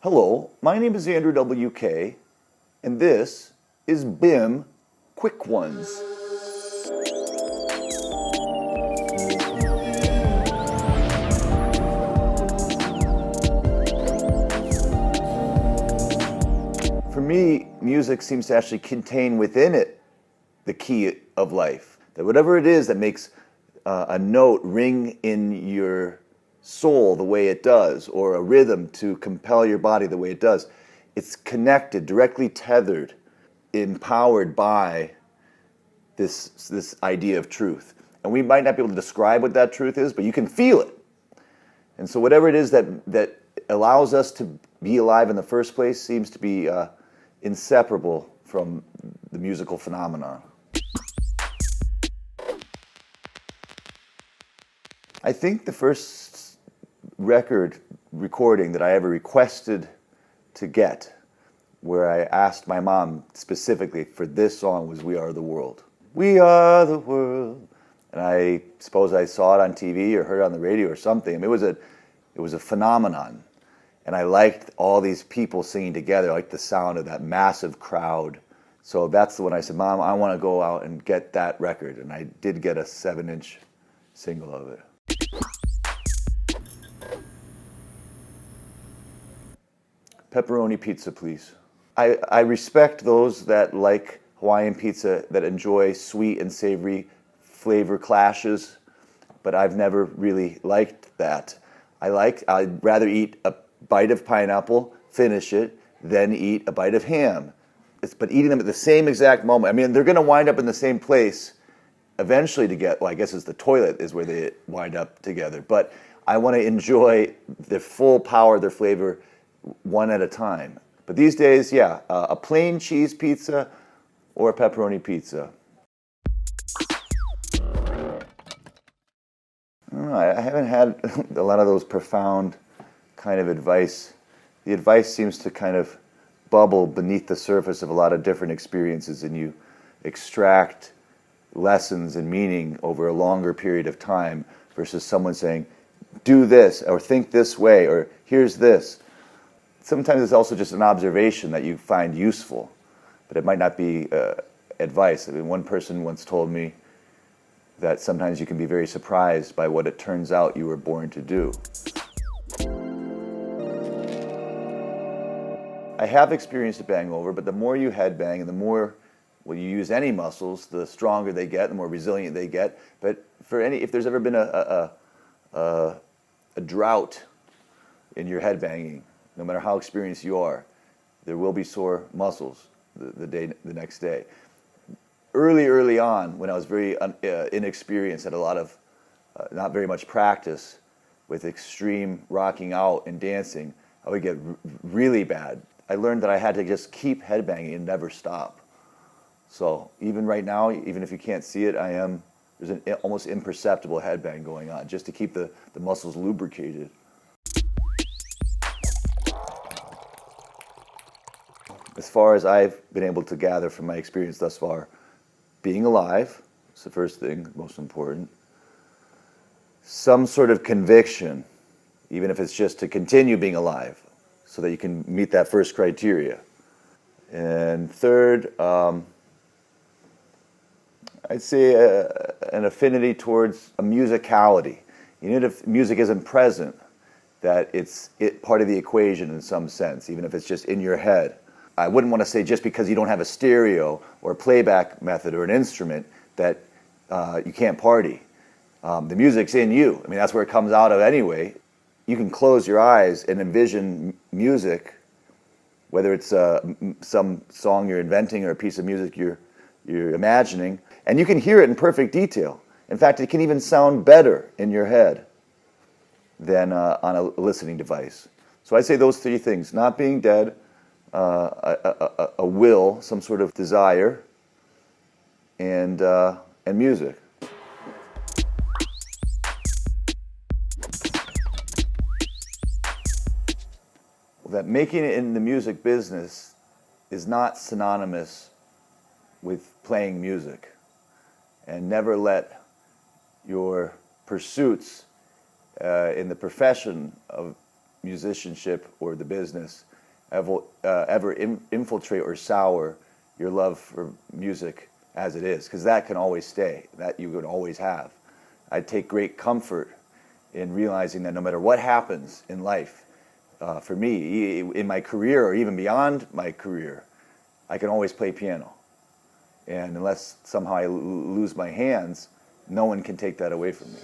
Hello, my name is Andrew W.K, and this is BIMM Quick Ones. For me, music seems to actually contain within it the key of life. That whatever it is that makes a note ring in your soul the way it does, or a rhythm to compel your body the way it does, it's connected, directly tethered, empowered by this idea of truth. And we might not be able to describe what that truth is, but you can feel it. And so whatever it is that allows us to be alive in the first place seems to be inseparable from the musical phenomenon. I think the first recording that I ever requested to get, where I asked my mom specifically for this song, was We Are the World. We are the world. And I suppose I saw it on TV or heard it on the radio or something. I mean, it was a phenomenon. And I liked all these people singing together. I liked the sound of that massive crowd. So that's the one I said, Mom, I want to go out and get that record. And I did get a 7-inch single of it. Pepperoni pizza, please. I respect those that like Hawaiian pizza, that enjoy sweet and savory flavor clashes, but I've never really liked that. I'd rather eat a bite of pineapple, finish it, then eat a bite of ham. But eating them at the same exact moment, I mean, they're going to wind up in the same place eventually to get, well, I guess it's the toilet is where they wind up together. But I want to enjoy the full power of their flavor one at a time. But these days, yeah, a plain cheese pizza or a pepperoni pizza. I don't know, I haven't had a lot of those profound kind of advice. The advice seems to kind of bubble beneath the surface of a lot of different experiences, and you extract lessons and meaning over a longer period of time versus someone saying, do this, or think this way, or here's this. Sometimes it's also just an observation that you find useful, but it might not be advice. I mean, one person once told me that sometimes you can be very surprised by what it turns out you were born to do. I have experienced a hangover, but the more you headbang and the more you use any muscles, the stronger they get, the more resilient they get. But if there's ever been a drought in your headbanging, no matter how experienced you are, there will be sore muscles the next day. Early on, when I was very inexperienced, had a lot of not very much practice with extreme rocking out and dancing, I would get really bad. I learned that I had to just keep headbanging and never stop. So even right now, even if you can't see it, there's an almost imperceptible headbang going on just to keep the muscles lubricated. As far as I've been able to gather from my experience thus far, being alive is the first thing, most important. Some sort of conviction, even if it's just to continue being alive, so that you can meet that first criteria. And third, I'd say an affinity towards a musicality. Even if music isn't present, that it's part of the equation in some sense, even if it's just in your head. I wouldn't want to say just because you don't have a stereo or a playback method or an instrument that you can't party. The music's in you. I mean, that's where it comes out of anyway. You can close your eyes and envision music, whether it's some song you're inventing or a piece of music you're imagining, and you can hear it in perfect detail. In fact, it can even sound better in your head than on a listening device. So I'd say those three things: not being dead, a will, some sort of desire, and music. That making it in the music business is not synonymous with playing music, and never let your pursuits in the profession of musicianship or the business ever infiltrate or sour your love for music as it is, because that can always stay, that you could always have. I take great comfort in realizing that no matter what happens in life, for me, in my career or even beyond my career, I can always play piano. And unless somehow I lose my hands, no one can take that away from me.